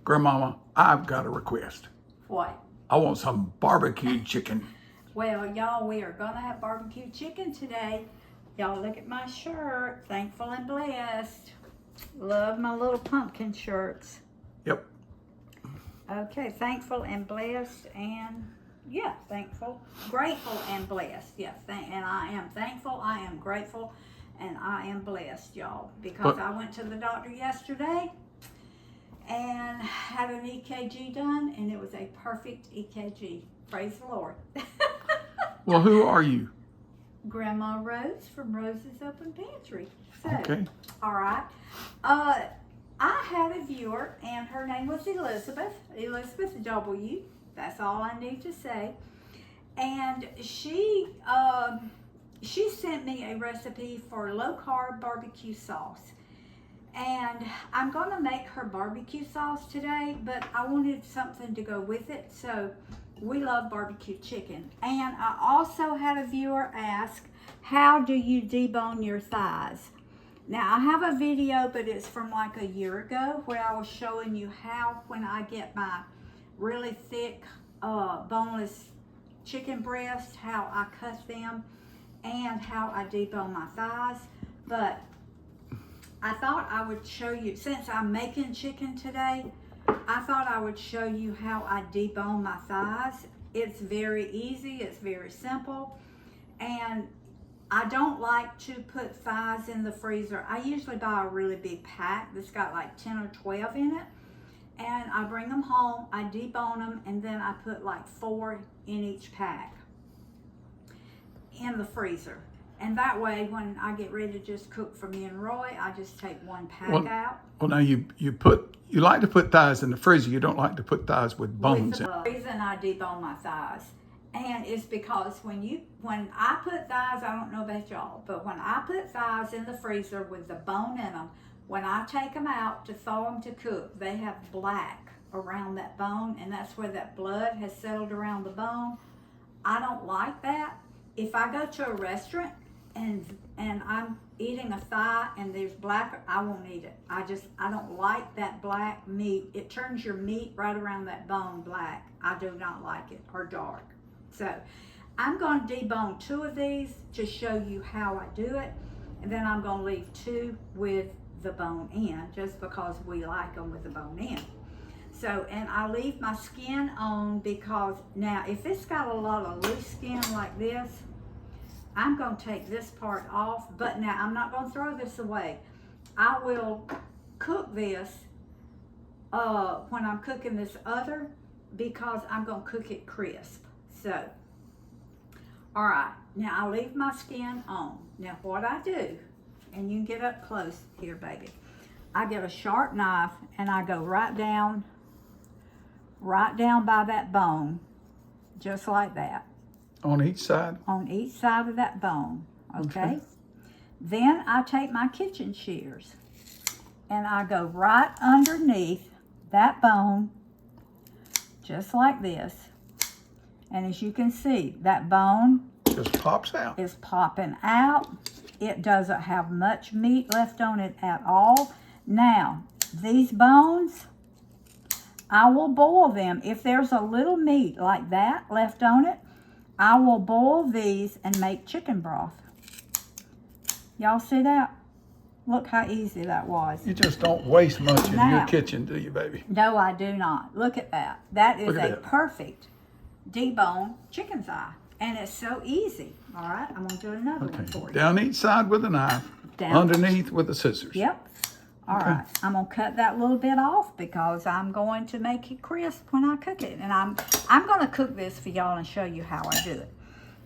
Grandmama, I've got a request. What? I want some barbecued chicken. Well, y'all, we are going to have barbecue chicken today. Y'all, look at my shirt. Thankful and blessed. Love my little pumpkin shirts. Yep. Okay, thankful and blessed and, yeah, thankful. Grateful and blessed. Yeah, and I am thankful, I am grateful, and I am blessed, y'all. Because I went to the doctor yesterday and had an EKG done, and it was a perfect EKG. Praise the Lord. Well, who are you? Grandma Rose from Rose's Open Pantry. So, Okay. all right. I had a viewer, and her name was Elizabeth W. That's all I need to say. And she sent me a recipe for low-carb barbecue sauce. And I'm going to make her barbecue sauce today, but I wanted something to go with it, so we love barbecue chicken. And I also had a viewer ask, how do you debone your thighs? Now, I have a video, but it's from like a year ago, where I was showing you how, when I get my really thick, boneless chicken breast, how I cut them and how I debone my thighs. But I thought I would show you, since I'm making chicken today, I thought I would show you how I debone my thighs. It's very easy, it's very simple, and I don't like to put thighs in the freezer. I usually buy a really big pack that's got like 10 or 12 in it, and I bring them home, I debone them, and then I put like 4 in each pack in the freezer. And that way, when I get ready to just cook for me and Roy, I just take 1 pack out. Well, now you like to put thighs in the freezer. You don't like to put thighs with bones in. The reason I debone my thighs, and it's because when I put thighs, I don't know about y'all, but when I put thighs in the freezer with the bone in them, when I take them out to thaw them to cook, they have black around that bone, and that's where that blood has settled around the bone. I don't like that. If I go to a restaurant and I'm eating a thigh and there's black, I won't eat it. I don't like that black meat. It turns your meat right around that bone black. I do not like it, or dark. So I'm going to debone 2 of these to show you how I do it, and then I'm going to leave 2 with the bone in, just because we like them with the bone in. So, and I leave my skin on, because now if it's got a lot of loose skin like this, I'm going to take this part off, but now I'm not going to throw this away. I will cook this when I'm cooking this other, because I'm going to cook it crisp. So, all right, now I leave my skin on. Now what I do, and you can get up close here, baby. I get a sharp knife and I go right down by that bone, just like that. On each side? On each side of that bone, okay? Then I take my kitchen shears and I go right underneath that bone, just like this. And as you can see, that bone just pops out. Is popping out. It doesn't have much meat left on it at all. Now, these bones, I will boil them. If there's a little meat like that left on it, I will boil these and make chicken broth. Y'all see that? Look how easy that was. You just don't waste much in your kitchen, do you, baby? No, I do not. Look at that. That is a perfect debone chicken thigh. And it's so easy. All right, I'm going to do another one for you. Down each side with a knife, underneath with the scissors. Yep. All right, I'm going to cut that little bit off, because I'm going to make it crisp when I cook it. And I'm going to cook this for y'all and show you how I do it.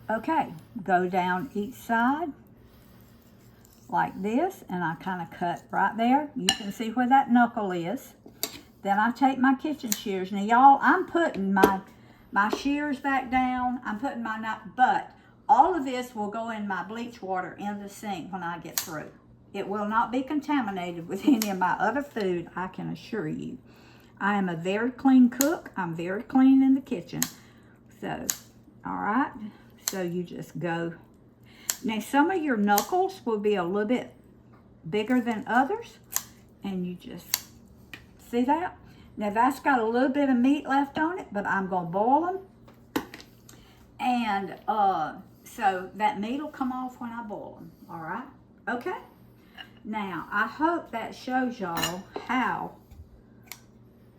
Okay, go down each side like this, and I kind of cut right there. You can see where that knuckle is. Then I take my kitchen shears. Now, y'all, I'm putting my shears back down. I'm putting my knife, but all of this will go in my bleach water in the sink when I get through. It will not be contaminated with any of my other food, I can assure you. I am a very clean cook. I'm very clean in the kitchen. So, all right. So you just go. Now, some of your knuckles will be a little bit bigger than others. And you just, see that? Now that's got a little bit of meat left on it, but I'm gonna boil them. And so that meat will come off when I boil them, all right? Okay? Now, I hope that shows y'all how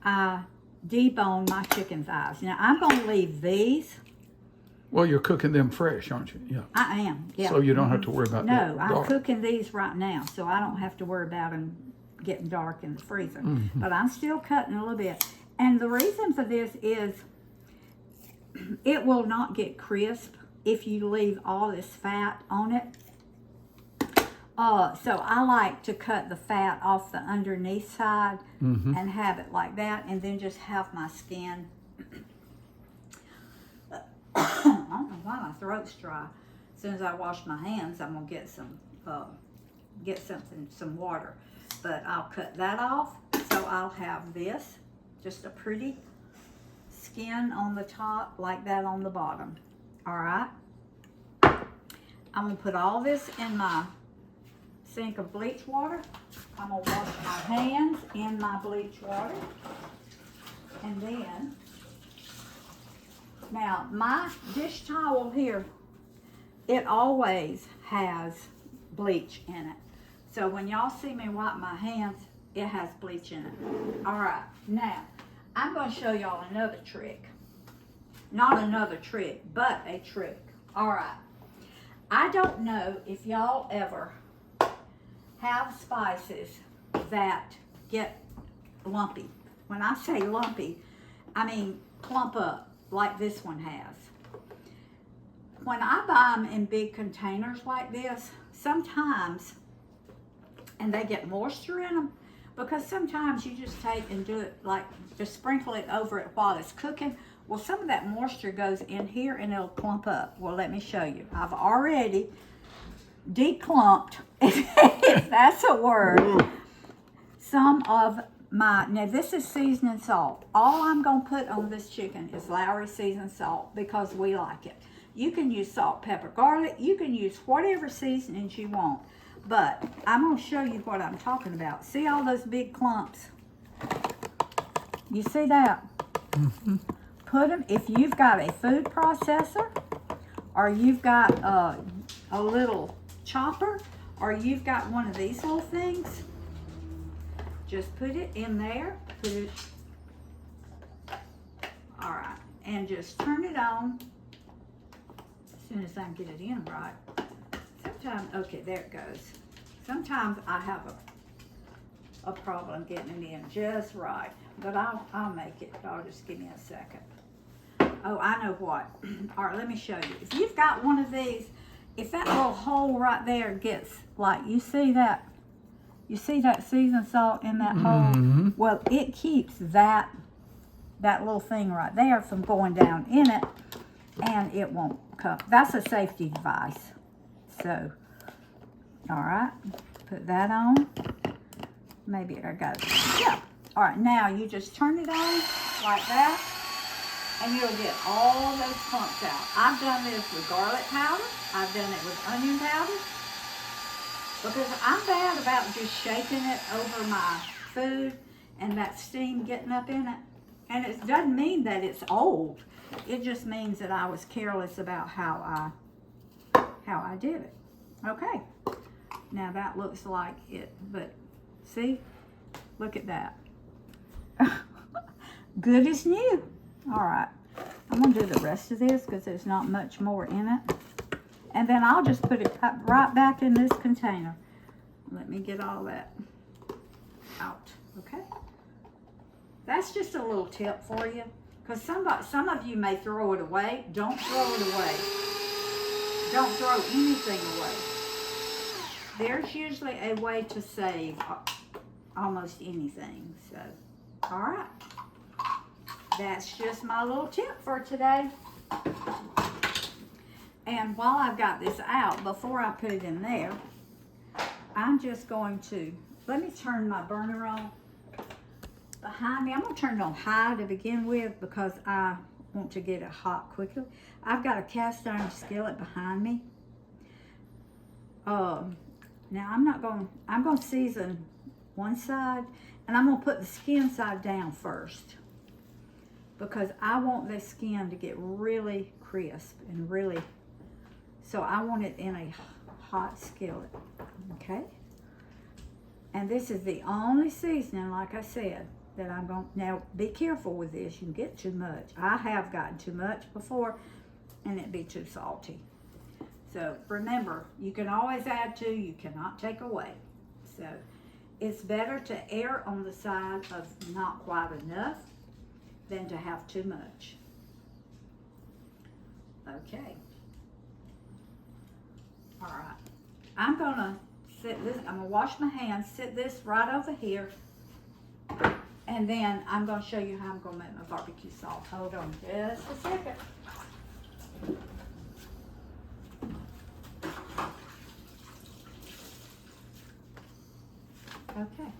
I debone my chicken thighs. Now, I'm gonna leave these. Well, you're cooking them fresh, aren't you? Yeah. I am, yeah. So you don't have to worry about that. No, I'm cooking these right now, so I don't have to worry about them getting dark in the freezer. Mm-hmm. But I'm still cutting a little bit. And the reason for this is it will not get crisp if you leave all this fat on it. So I like to cut the fat off the underneath side and have it like that, and then just have my skin. I don't know why my throat's dry. As soon as I wash my hands, I'm gonna get some some water. But I'll cut that off, so I'll have this, just a pretty skin on the top, like that on the bottom. All right. I'm gonna put all this in my sink of bleach water. I'm gonna wash my hands in my bleach water. And then, now my dish towel here, it always has bleach in it. So when y'all see me wipe my hands, it has bleach in it. All right, now I'm gonna show y'all another trick. Not another trick, but a trick. All right, I don't know if y'all ever have spices that get lumpy. When I say lumpy, I mean clump up like this one has. When I buy them in big containers like this, sometimes, and they get moisture in them, because sometimes you just take and do it like, just sprinkle it over it while it's cooking. Well, some of that moisture goes in here and it'll clump up. Well, let me show you. I've already declumped, if that's a word, some of my, now this is seasoning salt. All I'm gonna put on this chicken is Lowry seasoned salt because we like it. You can use salt, pepper, garlic. You can use whatever seasonings you want. But I'm gonna show you what I'm talking about. See all those big clumps? You see that? Mm-hmm. Put them, if you've got a food processor, or you've got a little chopper, or you've got one of these little things, just put it in there, put it, all right, and just turn it on as soon as I can get it in right. Sometimes, okay, there it goes. Sometimes I have a problem getting it in just right, but I'll make it. I'll just give me a second. Oh, I know what. All right, let me show you. If you've got one of these, if that little hole right there gets, like, you see that seasoned salt in that hole? Well, it keeps that little thing right there from going down in it, and it won't come. That's a safety device. So, all right, put that on. Maybe I got it. Yeah. All right, now you just turn it on like that, and you'll get all those clumps out. I've done this with garlic powder. I've done it with onion powder. Because I'm bad about just shaking it over my food and that steam getting up in it. And it doesn't mean that it's old. It just means that I was careless about how I did it. Okay. Now that looks like it, but see? Look at that. Good as new. All right. I'm going to do the rest of this because there's not much more in it. And then I'll just put it right back in this container. Let me get all that out, okay? That's just a little tip for you. Because some of you may throw it away. Don't throw it away. Don't throw anything away. There's usually a way to save almost anything. So, all right. That's just my little tip for today. And while I've got this out, before I put it in there, I'm just going to, let me turn my burner on behind me. I'm going to turn it on high to begin with because I want to get it hot quickly. I've got a cast iron skillet behind me. Now I'm going to season one side, and I'm gonna put the skin side down first because I want the skin to get really crisp and really, so I want it in a hot skillet, okay? And this is the only seasoning, like I said, that I'm going to, now be careful with this, you can get too much. I have gotten too much before and it'd be too salty. So remember, you can always add to, you cannot take away. So it's better to err on the side of not quite enough than to have too much. Okay. All right. I'm gonna sit this, I'm gonna wash my hands, sit this right over here, and then I'm gonna show you how I'm gonna make my barbecue sauce. Hold on just a second. Okay.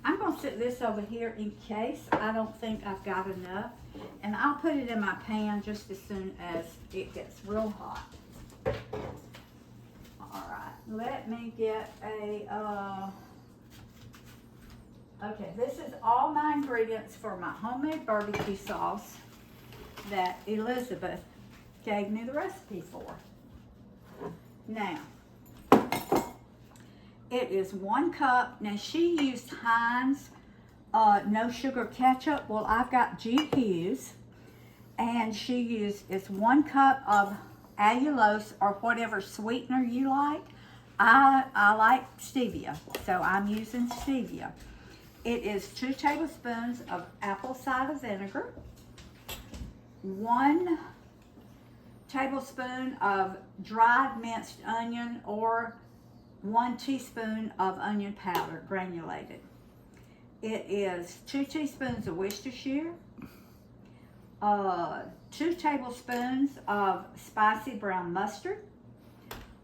I'm going to sit this over here in case I don't think I've got enough. And I'll put it in my pan just as soon as it gets real hot. Alright, let me get a, okay, this is all my ingredients for my homemade barbecue sauce that Elizabeth gave me the recipe for. Now, it is 1 cup. Now she used Heinz no sugar ketchup. Well, I've got G Hughes, and she used, it's 1 cup of Allulose or whatever sweetener you like. I like stevia, so I'm using stevia. It is 2 tablespoons of apple cider vinegar, 1 tablespoon of dried minced onion, or 1 teaspoon of onion powder, granulated. It is 2 teaspoons of Worcestershire, 2 tablespoons of spicy brown mustard,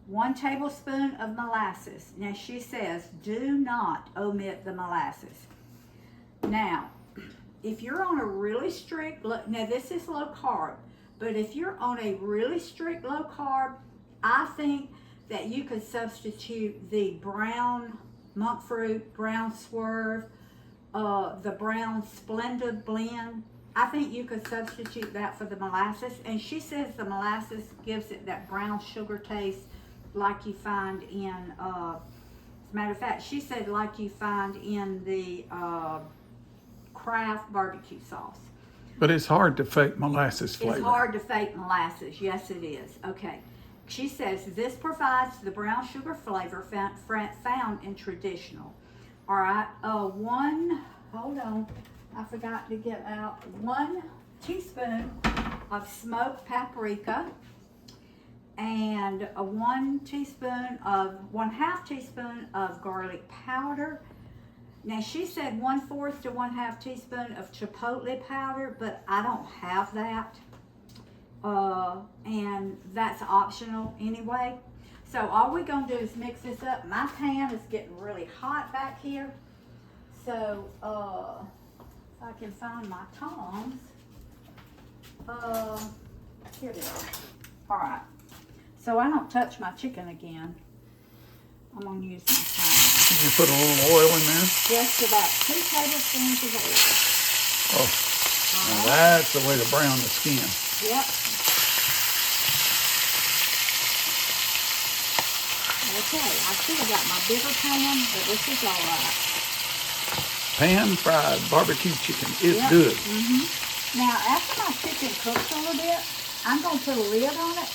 1 tablespoon of molasses. Now she says, do not omit the molasses. Now, if you're on a really strict, now this is low carb, but if you're on a really strict low carb, I think that you could substitute the brown monk fruit, brown swerve, the brown Splenda blend. I think you could substitute that for the molasses. And she says the molasses gives it that brown sugar taste like you find in, as a matter of fact, she said like you find in the Kraft barbecue sauce. But it's hard to fake molasses flavor. It's hard to fake molasses. Yes, it is. Okay. She says this provides the brown sugar flavor found in traditional. All right, hold on, I forgot to get out 1 teaspoon of smoked paprika, and a 1/2 teaspoon of garlic powder. Now she said 1/4 to 1/2 teaspoon of chipotle powder, but I don't have that. And that's optional anyway. So all we're gonna do is mix this up. My pan is getting really hot back here. So, if I can find my tongs. Here they are. All right. So I don't touch my chicken again. I'm gonna use my tongs. You put a little oil in there? Just about 2 tablespoons of oil. Oh, now that's the way to brown the skin. Yep. Okay, I should have got my bigger pan, but this is all right. Pan fried barbecue chicken is Yep. good. Now, after my chicken cooks a little bit, I'm going to put a lid on it.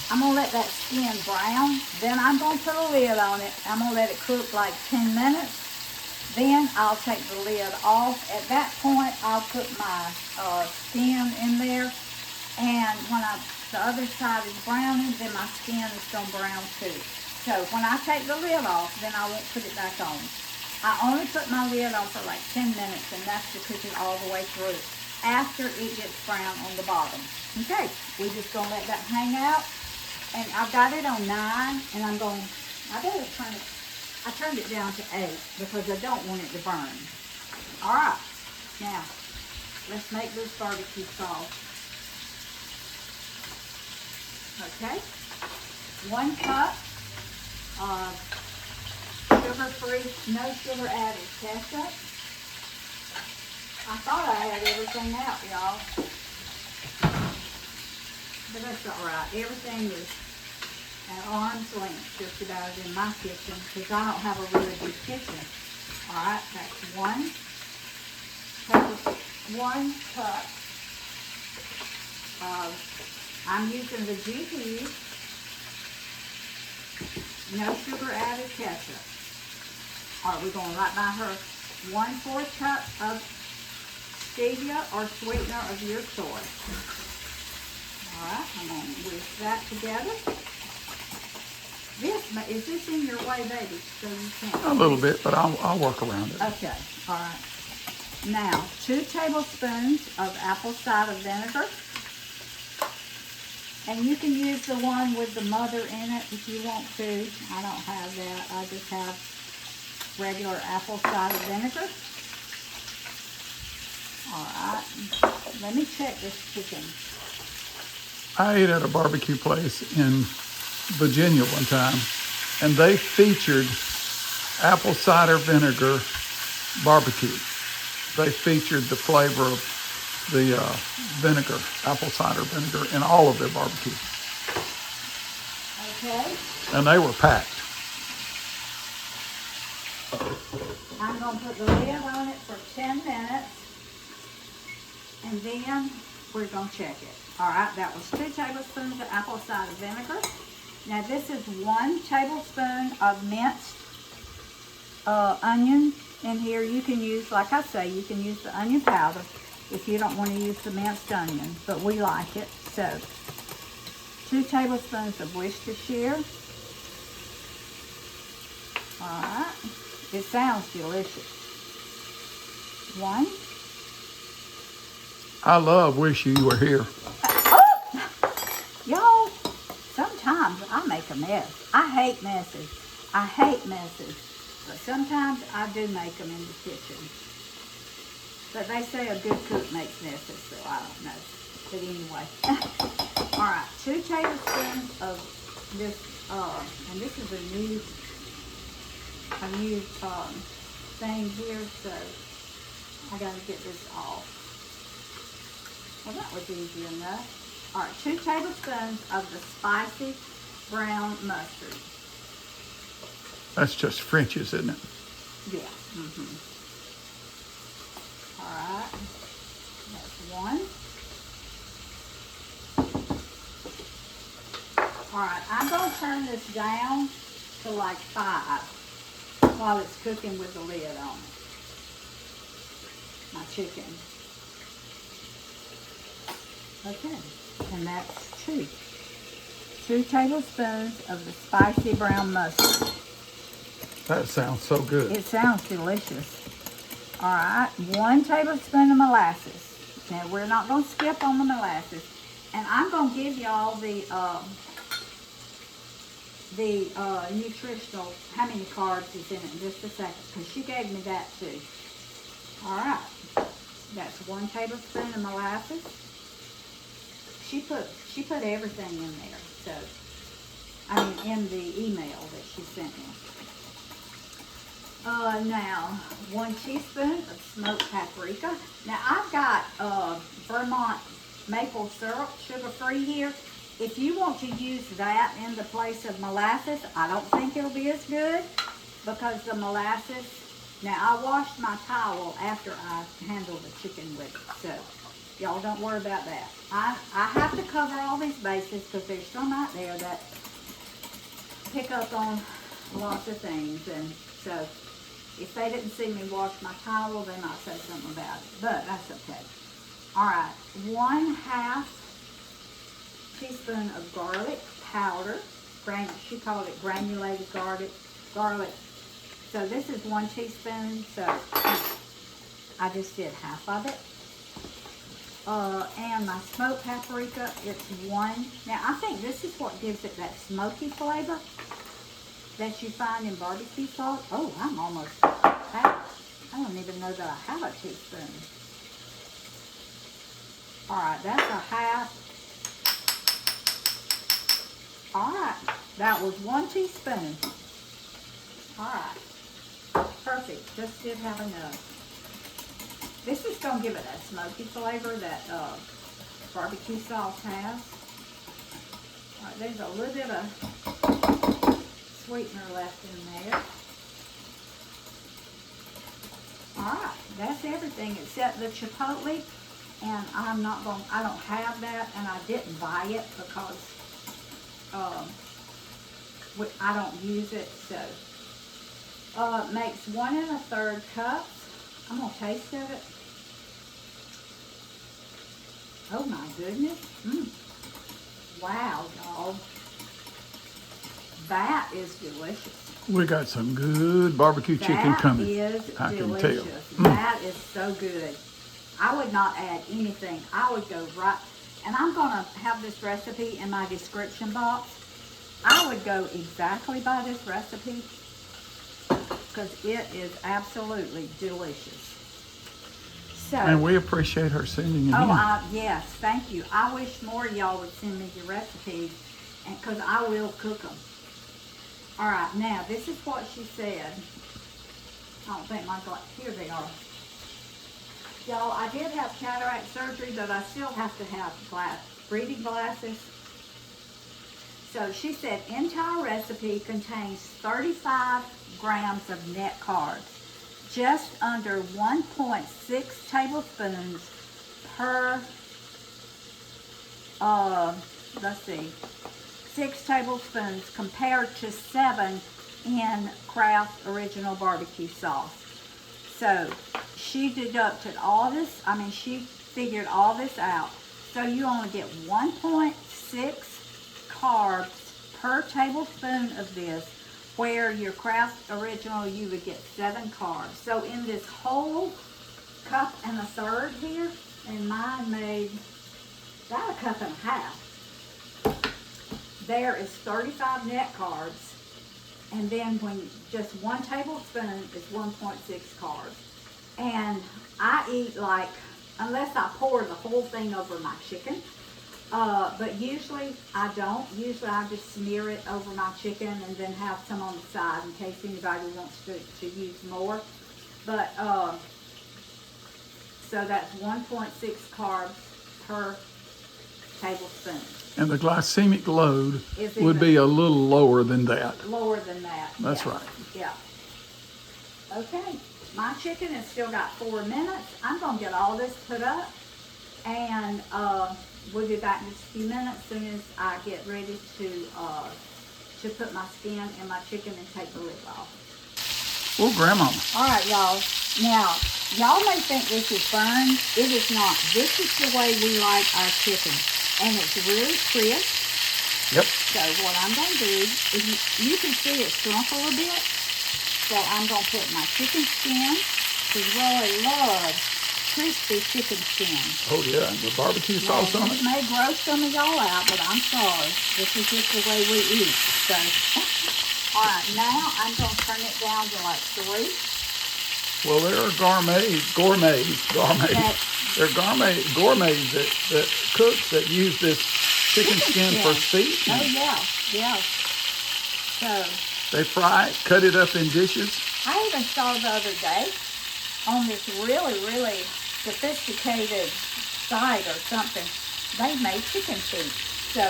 I'm going to let that skin brown. Then I'm going to put a lid on it. I'm going to let it cook like 10 minutes. Then I'll take the lid off. At that point, I'll put my skin in there. And when the other side is browning, then my skin is going to brown too. So when I take the lid off, then I won't put it back on. I only put my lid on for like 10 minutes, and that's to cook it all the way through after it gets brown on the bottom. Okay, we're just going to let that hang out. And I've got it on 9, and I better turn it, I turned it down to 8 because I don't want it to burn. All right, now let's make this barbecue sauce. Okay, 1 cup of sugar-free no sugar added ketchup. I thought I had everything out, y'all. But that's all right. Everything is at arm's length just about in my kitchen because I don't have a really big kitchen. All right, that's one cup of, I'm using the G Hughes, no sugar added ketchup. All right, we're going right by her 1/4 cup of stevia or sweetener of your choice. All right, I'm going to whisk that together. Is this in your way, baby? So you can't. A little bit, but I'll work around it. Okay, all right. Now, 2 tablespoons of apple cider vinegar. And you can use the one with the mother in it if you want to. I don't have that. I just have regular apple cider vinegar. All right. Let me check this chicken. I ate at a barbecue place in Virginia one time, and they featured apple cider vinegar barbecue. They featured the flavor of the vinegar, apple cider vinegar, in all of their barbecue. Okay. And they were packed. I'm going to put the lid on it for 10 minutes, and then we're going to check it. All right, that was 2 tablespoons of apple cider vinegar. Now this is 1 tablespoon of minced onion in here. You can use, like I say, you can use the onion powder if you don't want to use the minced onion, but we like it. So 2 tablespoons of Worcestershire. All right, it sounds delicious. 1. I love Wish You Were Here. Y'all, sometimes I make a mess. I hate messes. But sometimes I do make them in the kitchen. But they say a good cook makes messes, so I don't know. But anyway. All right, 2 tablespoons of this, and this is a new thing here, so I gotta get this off. Well, that was easy enough. All right, 2 tablespoons of the spicy brown mustard. That's just French's, isn't it? Yeah. All right, that's 1. All right, I'm going to turn this down to like 5 while it's cooking with the lid on it. My chicken. Okay, and that's 2 tablespoons of the spicy brown mustard. That sounds so good. It sounds delicious. All right, 1 tablespoon of molasses. Now, we're not going to skip on the molasses. And I'm going to give y'all the nutritional, how many carbs is in it in just a second, because she gave me that too. All right, that's 1 tablespoon of molasses. She put everything in there, so, I mean, in the email that she sent me. Now, 1 teaspoon of smoked paprika. Now, I've got Vermont maple syrup, sugar-free here. If you want to use that in the place of molasses, I don't think it'll be as good because the molasses, now I washed my towel after I handled the chicken with it, so y'all don't worry about that. I have to cover all these bases because there's some out there that pick up on lots of things, and so if they didn't see me wash my towel, they might say something about it, but that's okay. All right, 1/2 teaspoon of garlic powder. She called it granulated garlic. So this is 1 teaspoon, so I just did half of it. And my smoked paprika, it's 1. Now, I think this is what gives it that smoky flavor that you find in barbecue sauce. Oh, I'm almost out. I don't even know that I have a teaspoon. All right, that's a 1/2. All right, that was 1 teaspoon. All right, perfect. Just did have enough. This is going to give it that smoky flavor that barbecue sauce has. All right, there's a little bit of sweetener left in there. All right, that's everything except the chipotle, and I don't have that, and I didn't buy it because I don't use it, so. Makes 1 1/3 cups. I'm gonna taste of it. Oh my goodness. Wow, y'all. That is delicious. We got some good barbecue chicken coming. That is I can delicious. tell. That is so good. I would not add anything. I would go right, and I'm gonna have this recipe in my description box. I would go exactly by this recipe because it is absolutely delicious. So, And we appreciate her sending it in. Yes, thank you. I wish more of y'all would send me your recipes, and because I will cook them. All right, now this is what she said. I don't think my glass, here they are. Y'all, I did have cataract surgery, but I still have to have reading glasses. So she said, entire recipe contains 35 grams of net carbs, just under 1.6 tablespoons per, 6 tablespoons compared to 7 in Kraft Original Barbecue Sauce. So she deducted all this, she figured all this out. So you only get 1.6 carbs per tablespoon of this, where your Kraft Original you would get 7 carbs. So in this whole 1 1/3 cups here, and mine made about 1.5 cups, there is 35 net carbs, and then when just 1 tablespoon is 1.6 carbs. And I eat unless I pour the whole thing over my chicken, but usually I don't. Usually I just smear it over my chicken and then have some on the side in case anybody wants to use more. But, so that's 1.6 carbs per tablespoon. And the glycemic load would be a little lower than that. Lower than that. That's yeah. right. Yeah. Okay. My chicken has still got 4 minutes. I'm going to get all this put up, and we'll be back in just a few minutes as soon as I get ready to put my skin in my chicken and take the lid off. Oh, Grandma. All right, y'all. Now, y'all may think this is burned. It is not. This is the way we like our chicken, and it's really crisp. Yep. So what I'm going to do is you can see it shrunk a little bit. So I'm going to put my chicken skin, because Roy loves crispy chicken skin. Oh, yeah, and the barbecue sauce on it. It may gross some of y'all out, but I'm sorry. This is just the way we eat. So, all right, now I'm going to turn it down to 3. Well, there are gourmets. There are gourmets that cooks that use this chicken skin for seasoning. Oh, yeah. So they fry it, cut it up in dishes. I even saw the other day on this really, really sophisticated site or something, they made chicken feet. So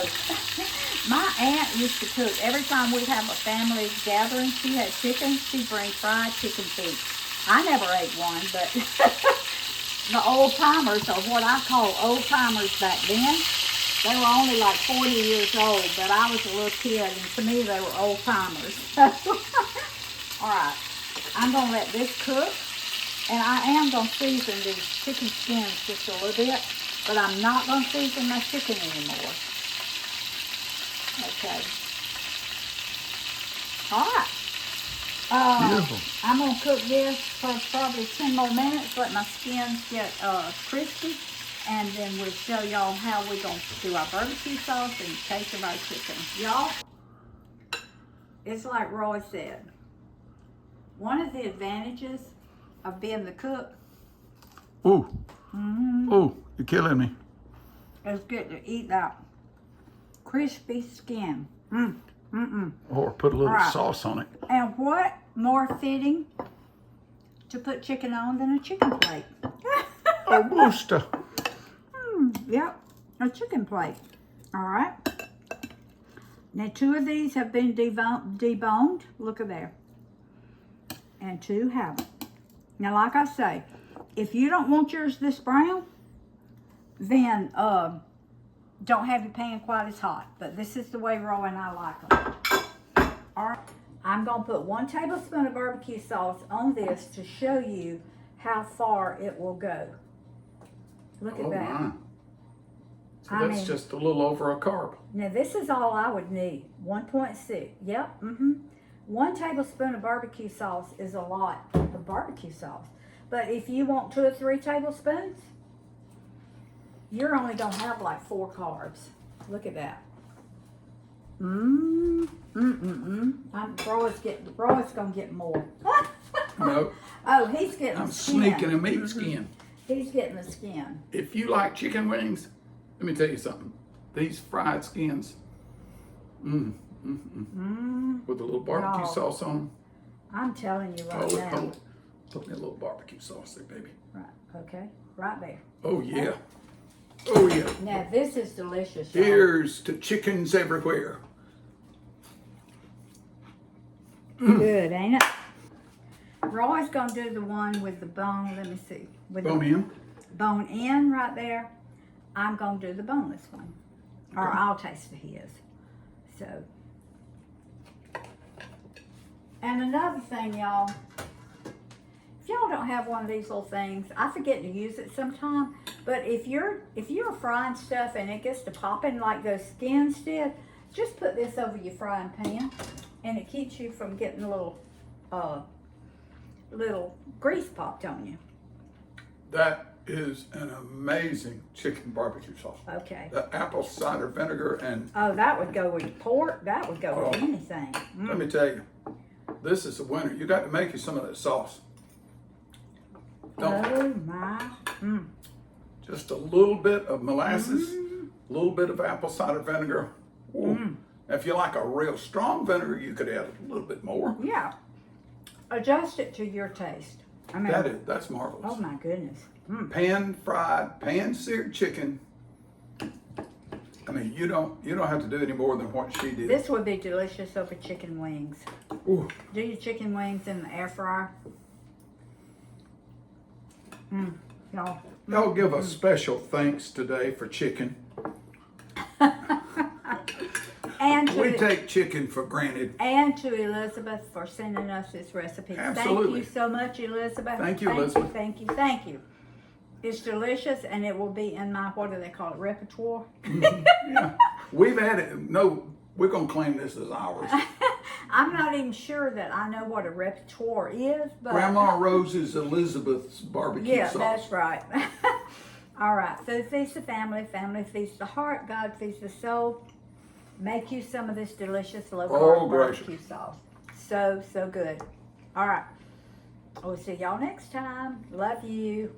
my aunt used to cook, every time we'd have a family gathering, she had chicken, she'd bring fried chicken feet. I never ate one, but the old timers, or what I call old timers back then, they were only 40 years old, but I was a little kid, and to me they were old timers. All right, I'm going to let this cook, and I am going to season these chicken skins just a little bit, but I'm not going to season my chicken anymore. Okay. All right. Beautiful. I'm going to cook this for probably 10 more minutes, let my skins get crispy, and then we'll show y'all how we're going to do our barbecue sauce and taste of our chicken. Y'all, it's like Roy said, one of the advantages of being the cook. Ooh. Ooh, you're killing me. It's good to eat that crispy skin. Or put a little sauce on it. And what more fitting to put chicken on than a chicken plate. Oh, Worcester. Yep, a chicken plate. All right. Now 2 of these have been deboned. Look at there. And 2 haven't. Now, like I say, if you don't want yours this brown, then don't have your pan quite as hot. But this is the way Roy and I like them. All right. I'm going to put 1 tablespoon of barbecue sauce on this to show you how far it will go. Look at that. My. So that's just a little over a carb. Now this is all I would need. 1.6. Yep. 1 tablespoon of barbecue sauce is a lot of barbecue sauce. But if you want 2 or 3 tablespoons, you're only gonna have like 4 carbs. Look at that. Roy's gonna get more. No. Oh, he's getting I'm the skin. sneaking a meat skin. He's getting the skin. If you like chicken wings, let me tell you something. These fried skins, with a little barbecue sauce on them. I'm telling you right now. Hold it. Put me a little barbecue sauce there, baby. Right, okay, right there. Oh, yeah. Oh, yeah. Now this is delicious, y'all. Here's to chickens everywhere. Good, ain't it? Roy's gonna do the one with the bone. Let me see. With Bone in. Bone in right there. I'm gonna do the boneless one, or I'll taste his. So, and another thing, y'all. If y'all don't have one of these little things, I forget to use it sometime. But if you're frying stuff and it gets to popping like those skins did, just put this over your frying pan, and it keeps you from getting a little grease popped on you. That is an amazing chicken barbecue sauce. Okay. The apple cider vinegar and Oh, that would go with pork. That would go with anything. let me tell you, this is a winner. You got to make you some of that sauce. Don't. Oh my. Just a little bit of molasses, a little bit of apple cider vinegar. If you like a real strong vinegar, you could add a little bit more. Yeah. Adjust it to your taste. I mean, That's marvelous. oh my goodness. Pan fried, pan seared chicken. I mean, you don't have to do any more than what she did. This would be delicious over chicken wings. Ooh. Do your chicken wings in the air fryer. Y'all. Y'all give a special thanks today for chicken. And We take chicken for granted. And to Elizabeth for sending us this recipe. Absolutely. Thank you so much, Elizabeth. Thank you, Elizabeth. Thank you. It's delicious, and it will be in my, what do they call it, repertoire? Yeah. We've had it. No, we're going to claim this as ours. I'm not even sure that I know what a repertoire is, but Grandma Rose's Elizabeth's barbecue sauce. yeah, that's right. All right, food feeds the family, family feeds the heart, God feeds the soul. Make you some of this delicious low-carb barbecue sauce. So good. All right, we'll see y'all next time. Love you.